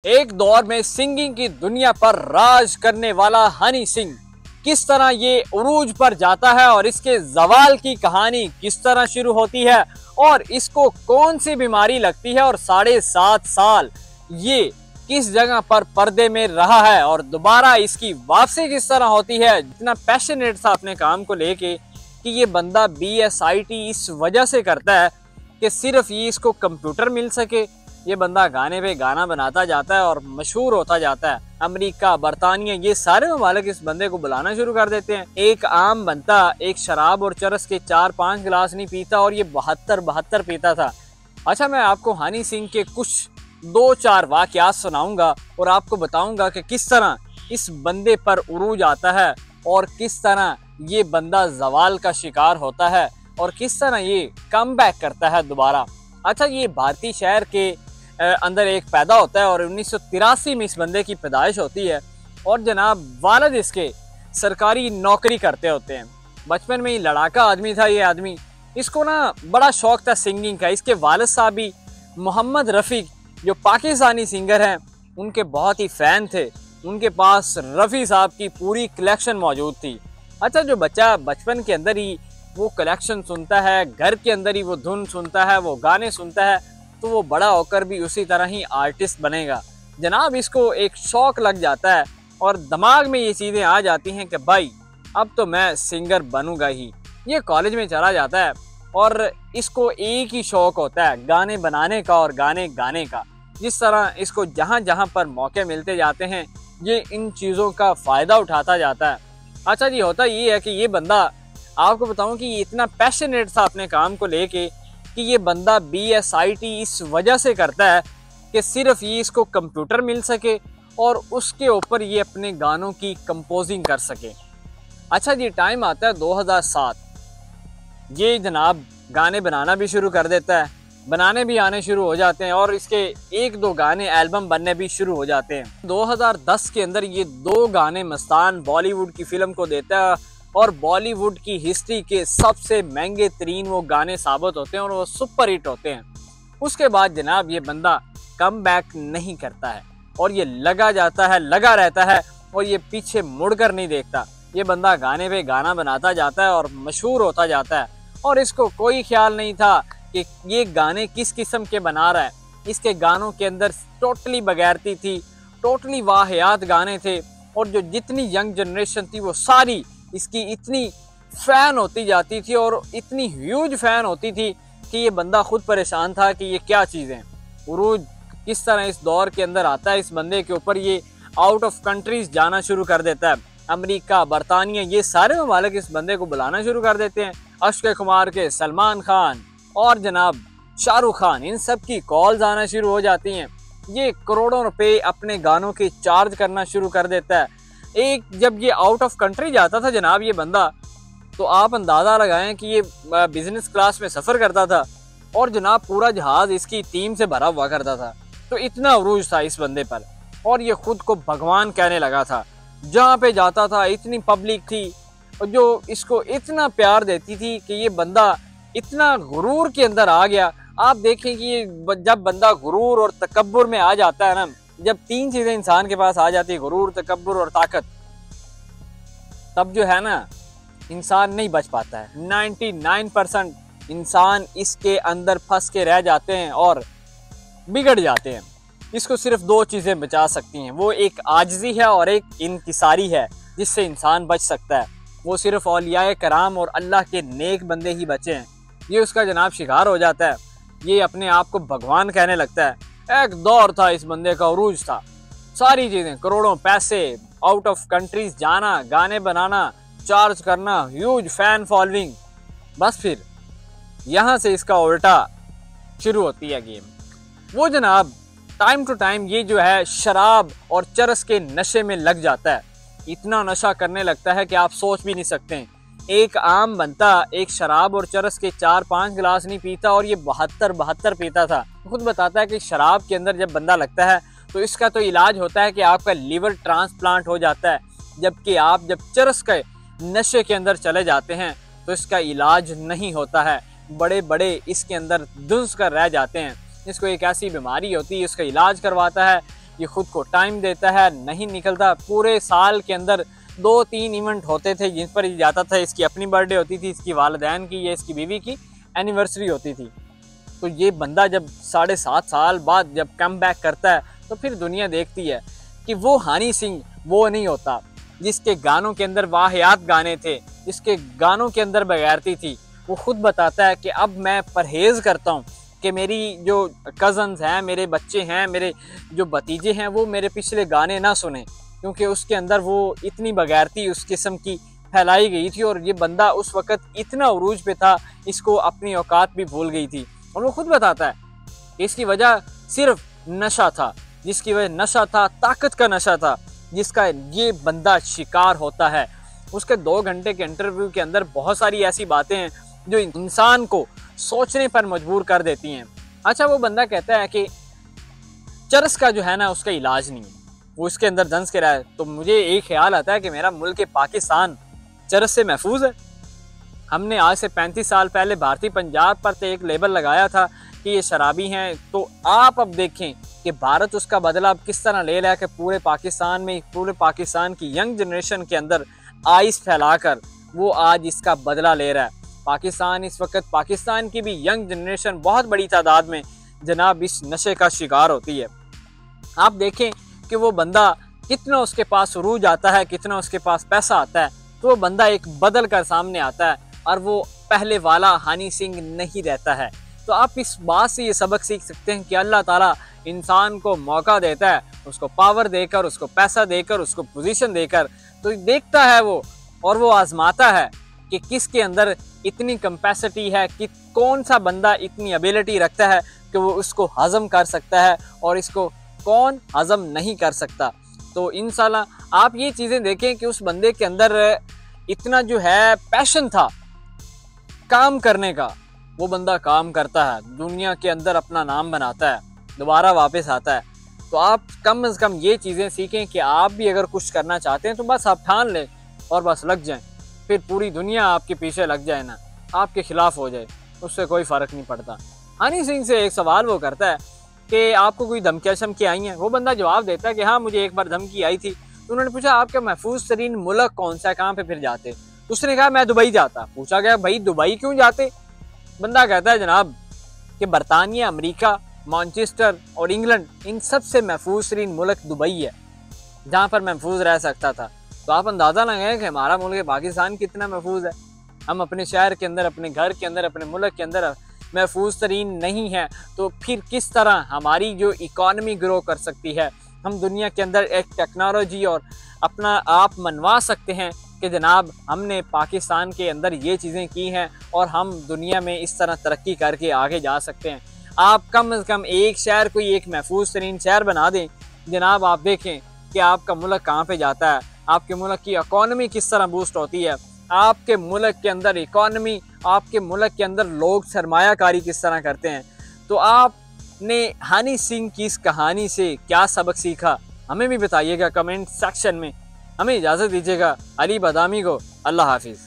एक दौर में सिंगिंग की दुनिया पर राज करने वाला हनी सिंह किस तरह ये उरूज पर जाता है और इसके जवाल की कहानी किस तरह शुरू होती है और इसको कौन सी बीमारी लगती है और 7.5 साल ये किस जगह पर पर्दे में रहा है और दोबारा इसकी वापसी किस तरह होती है। इतना पैशनेट था अपने काम को लेके कि ये बंदा BSIT इस वजह से करता है कि सिर्फ ये इसको कंप्यूटर मिल सके। ये बंदा गाने पे गाना बनाता जाता है और मशहूर होता जाता है। अमेरिका, बरतानिया, ये सारे ममालिक इस बंदे को बुलाना शुरू कर देते हैं। एक आम बनता एक शराब और चरस के 4-5 गिलास नहीं पीता और ये 72 पीता था। अच्छा, मैं आपको हनी सिंह के कुछ 2-4 वाकयात सुनाऊंगा और आपको बताऊंगा कि किस तरह इस बंदे पर उरूज आता है और किस तरह ये बंदा जवाल का शिकार होता है और किस तरह ये कम बैक करता है दोबारा। अच्छा, ये भारतीय शहर के अंदर एक पैदा होता है और 1983 में इस बंदे की पैदाइश होती है और जनाब वालिद इसके सरकारी नौकरी करते होते हैं। बचपन में ही लड़ाका आदमी था ये आदमी। इसको ना बड़ा शौक था सिंगिंग का। इसके वालिद साहब भी मोहम्मद रफ़ी जो पाकिस्तानी सिंगर हैं उनके बहुत ही फ़ैन थे। उनके पास रफ़ी साहब की पूरी कलेक्शन मौजूद थी। अच्छा, जो बच्चा बचपन के अंदर ही वो कलेक्शन सुनता है, घर के अंदर ही वो धुन सुनता है, वो गाने सुनता है, तो वो बड़ा होकर भी उसी तरह ही आर्टिस्ट बनेगा। जनाब इसको एक शौक लग जाता है और दिमाग में ये चीज़ें आ जाती हैं कि भाई अब तो मैं सिंगर बनूंगा ही। ये कॉलेज में चला जाता है और इसको एक ही शौक होता है गाने बनाने का और गाने गाने का। जिस तरह इसको जहाँ जहाँ पर मौके मिलते जाते हैं ये इन चीज़ों का फ़ायदा उठाता जाता है। अच्छा जी, होता ये है कि ये बंदा, आपको बताऊं कि ये इतना पैशनेट था अपने काम को लेके कि ये बंदा BSIT इस वजह से करता है कि सिर्फ ये इसको कंप्यूटर मिल सके और उसके ऊपर ये अपने गानों की कंपोजिंग कर सके। अच्छा जी, टाइम आता है 2007। ये जनाब गाने बनाना भी शुरू कर देता है, बनाने भी आने शुरू हो जाते हैं और इसके 1-2 गाने एल्बम बनने भी शुरू हो जाते हैं। 2010 के अंदर ये 2 गाने मस्तान बॉलीवुड की फिल्म को देता है और बॉलीवुड की हिस्ट्री के सबसे महंगे तरीन वो गाने साबित होते हैं और वो सुपर हिट होते हैं। उसके बाद जनाब ये बंदा कम बैक नहीं करता है और ये लगा जाता है, लगा रहता है और ये पीछे मुड़कर नहीं देखता। ये बंदा गाने पे गाना बनाता जाता है और मशहूर होता जाता है और इसको कोई ख्याल नहीं था कि ये गाने किस किस्म के बना रहा है। इसके गानों के अंदर टोटली बगैरती थी, टोटली वाहियात गाने थे और जो जितनी यंग जनरेशन थी वो सारी इसकी इतनी फ़ैन होती जाती थी और इतनी ह्यूज फ़ैन होती थी कि ये बंदा खुद परेशान था कि ये क्या चीज़ें। उरूज किस तरह इस दौर के अंदर आता है इस बंदे के ऊपर। ये आउट ऑफ कंट्रीज जाना शुरू कर देता है। अमेरिका, बरतानिया, ये सारे ममालिक इस बंदे को बुलाना शुरू कर देते हैं। अक्षय कुमार के, सलमान खान और जनाब शाहरुख खान, इन सब की कॉल्स आना शुरू हो जाती हैं। ये करोड़ों रुपए अपने गानों के चार्ज करना शुरू कर देता है। जब ये आउट ऑफ कंट्री जाता था जनाब ये बंदा, तो आप अंदाज़ा लगाएं कि ये बिजनेस क्लास में सफ़र करता था और जनाब पूरा जहाज़ इसकी टीम से भरा हुआ करता था। तो इतना उरूज था इस बंदे पर और ये खुद को भगवान कहने लगा था। जहाँ पे जाता था इतनी पब्लिक थी और जो इसको इतना प्यार देती थी कि ये बंदा इतना गुरूर के अंदर आ गया। आप देखें कि ये जब बंदा गुरूर और तकब्बुर में आ जाता है ना, जब 3 चीज़ें इंसान के पास आ जाती है, गुरूर, तकब्बुर और ताकत, तब जो है ना इंसान नहीं बच पाता है। 99% इंसान इसके अंदर फंस के रह जाते हैं और बिगड़ जाते हैं। इसको सिर्फ 2 चीज़ें बचा सकती हैं, वो एक आजिज़ी है और एक इनकिसारी है जिससे इंसान बच सकता है। वो सिर्फ औलियाए कराम और अल्लाह के नेक बंदे ही बचे हैं। ये उसका जनाब शिकार हो जाता है, ये अपने आप को भगवान कहने लगता है। एक दौर था इस बंदे का, उरूज था, सारी चीज़ें, करोड़ों पैसे, आउट ऑफ कंट्रीज जाना, गाने बनाना, चार्ज करना, ह्यूज फैन फॉलोइंग। बस फिर यहाँ से इसका उल्टा शुरू होती है गेम। वो जनाब टाइम टू टाइम ये जो है शराब और चरस के नशे में लग जाता है। इतना नशा करने लगता है कि आप सोच भी नहीं सकते। एक आम बनता एक शराब और चरस के 4-5 गिलास नहीं पीता और ये 72 पीता था। खुद बताता है कि शराब के अंदर जब बंदा लगता है तो इसका तो इलाज होता है कि आपका लिवर ट्रांसप्लांट हो जाता है, जबकि आप जब चरस के नशे के अंदर चले जाते हैं तो इसका इलाज नहीं होता है। बड़े बड़े इसके अंदर धुंस कर रह जाते हैं। इसको एक ऐसी बीमारी होती है, इसका इलाज करवाता है, ये खुद को टाइम देता है, नहीं निकलता। पूरे साल के अंदर 2-3 इवेंट होते थे जिन पर ये जाता था। इसकी अपनी बर्थडे होती थी, इसकी वालिदैन की या इसकी बीवी की एनिवर्सरी होती थी। तो ये बंदा जब 7.5 साल बाद जब कम बैक करता है तो फिर दुनिया देखती है कि वो हनी सिंह वो नहीं होता जिसके गानों के अंदर वाहियात गाने थे, जिसके गानों के अंदर बगैरती थी। वो खुद बताता है कि अब मैं परहेज़ करता हूँ कि मेरी जो कज़न्स हैं, मेरे बच्चे हैं, मेरे जो भतीजे हैं, वो मेरे पिछले गाने ना सुने, क्योंकि उसके अंदर वो इतनी बगैरती उस किस्म की फैलाई गई थी। और ये बंदा उस वक़्त इतना उरूज पे था, इसको अपनी औकात भी भूल गई थी। और वो खुद बताता है कि इसकी वजह सिर्फ नशा था, जिसकी वजह नशा था, ताकत का नशा था, जिसका ये बंदा शिकार होता है। उसके 2 घंटे के इंटरव्यू के अंदर बहुत सारी ऐसी बातें हैं जो इंसान को सोचने पर मजबूर कर देती हैं। अच्छा, वो बंदा कहता है कि चरस का जो है ना उसका इलाज नहीं है, वो इसके अंदर दंस के रहा है। तो मुझे एक ख्याल आता है कि मेरा मुल्क पाकिस्तान चरस से महफूज है। हमने आज से 35 साल पहले भारतीय पंजाब पर तो एक लेबल लगाया था कि ये शराबी हैं। तो आप अब देखें कि भारत उसका बदला अब किस तरह ले रहा है कि पूरे पाकिस्तान की यंग जनरेशन के अंदर आइस फैलाकर वो आज इसका बदला ले रहा है। पाकिस्तान इस वक्त, पाकिस्तान की भी यंग जनरेशन बहुत बड़ी तादाद में जनाब इस नशे का शिकार होती है। आप देखें कि वो बंदा कितना उसके पास उरूज आता है, कितना उसके पास पैसा आता है, तो वो बंदा एक बदल कर सामने आता है और वो पहले वाला हनी सिंह नहीं रहता है। तो आप इस बात से ये सबक सीख सकते हैं कि अल्लाह ताला इंसान को मौका देता है, उसको पावर देकर, उसको पैसा देकर, उसको पोजीशन देकर, तो देखता है वो और वो आजमाता है कि किसके अंदर इतनी कैपेसिटी है, कि कौन सा बंदा इतनी एबिलिटी रखता है कि वो उसको हजम कर सकता है और इसको कौन हजम नहीं कर सकता। तो इंशाल्लाह आप ये चीज़ें देखें कि उस बंदे के अंदर इतना जो है पैशन था काम करने का, वो बंदा काम करता है, दुनिया के अंदर अपना नाम बनाता है, दोबारा वापस आता है। तो आप कम से कम ये चीज़ें सीखें कि आप भी अगर कुछ करना चाहते हैं तो बस आप ठान लें और बस लग जाएं। फिर पूरी दुनिया आपके पीछे लग जाए ना, आपके खिलाफ हो जाए, उससे कोई फ़र्क नहीं पड़ता। हनी सिंह से एक सवाल वो करता है कि आपको कोई धमकियाँ शमकियाँ आई हैं? वो बंदा जवाब देता है कि हाँ, मुझे एक बार धमकी आई थी। तो उन्होंने पूछा आपका महफूज तरीन मुल्क कौन सा है, कहाँ पे फिर जाते? उसने कहा मैं दुबई जाता। पूछा गया भाई दुबई क्यों जाते? बंदा कहता है जनाब कि बरतानिया, अमेरिका, मैनचेस्टर और इंग्लैंड, इन सबसे महफूज तरीन मुल्क दुबई है जहाँ पर महफूज रह सकता था। तो आप अंदाज़ा लगाएं कि हमारा मुल्क पाकिस्तान कितना महफूज है। हम अपने शहर के अंदर, अपने घर के अंदर, अपने मुल्क के अंदर महफूज तरीन नहीं है, तो फिर किस तरह हमारी जो इकॉनमी ग्रो कर सकती है? हम दुनिया के अंदर एक टेक्नोलॉजी और अपना आप मनवा सकते हैं कि जनाब हमने पाकिस्तान के अंदर ये चीज़ें की हैं और हम दुनिया में इस तरह तरक्की करके आगे जा सकते हैं। आप कम से कम एक शहर को एक महफूज तरीन शहर बना दें, जनाब आप देखें कि आपका मुल्क कहाँ पे जाता है, आपके मुल्क की इकॉनमी किस तरह बूस्ट होती है, आपके मुल्क के अंदर इकॉनमी, आपके मुल्क के अंदर लोग सरमायाकारी किस तरह करते हैं। तो आपने हनी सिंह की इस कहानी से क्या सबक सीखा, हमें भी बताइएगा कमेंट सेक्शन में। हमें इजाज़त दीजिएगा। अली बदामी को अल्लाह हाफिज़।